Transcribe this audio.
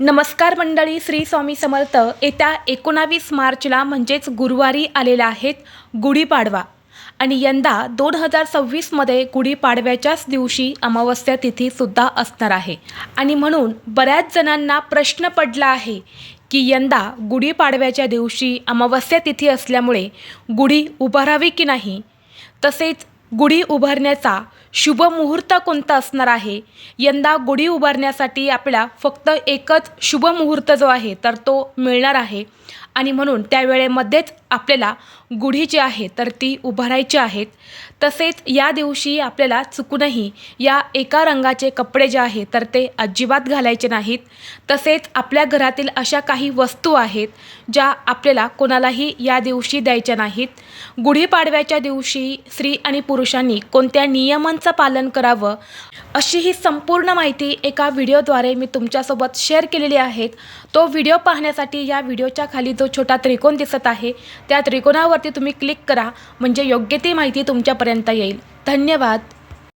नमस्कार मंडळी, श्री स्वामी समर्थ. येत्या 19 मार्चला म्हणजेच गुरुवारी आलेला आहेत गुढीपाडवा आणि यंदा 2026मध्ये गुढीपाडव्याच्याच दिवशी अमावस्या तिथीसुद्धा असणार आहे. आणि म्हणून बऱ्याच जणांना प्रश्न पडला आहे की यंदा गुढीपाडव्याच्या दिवशी अमावस्या तिथी असल्यामुळे गुढी उभारावी की नाही, तसेच गुढी उभारण्याचा शुभ मुहूर्त कोणता असणार आहे. यंदा गुढी उभारण्यासाठी आपल्याला फक्त एकच शुभ मुहूर्त जो आहे तर तो मिळणार आहे आणि म्हणून त्या वेळेमध्येच आपल्याला गुढी जी आहे तर ती उभारायची आहेत. तसेच या दिवशी आपल्याला चुकूनही या एका रंगाचे कपडे जे आहे तर ते अजिबात घालायचे नाहीत. तसेच आपल्या घरातील अशा काही वस्तू आहेत ज्या आपल्याला कोणालाही या दिवशी द्यायच्या नाहीत. गुढीपाडव्याच्या दिवशी स्त्री आणि पुरुषांनी कोणत्या नियमांचं पालन करावं अशी ही संपूर्ण माहिती एका व्हिडिओद्वारे मी तुमच्यासोबत शेअर केलेली आहे. तो व्हिडिओ पाहण्यासाठी या व्हिडिओच्या खाली जो छोटा त्रिकोण दिसत आहे त्या त्रिकोणावरती तुम्ही क्लिक करा, म्हणजे योग्य ती माहिती तुमच्यापर्यंत येईल. धन्यवाद.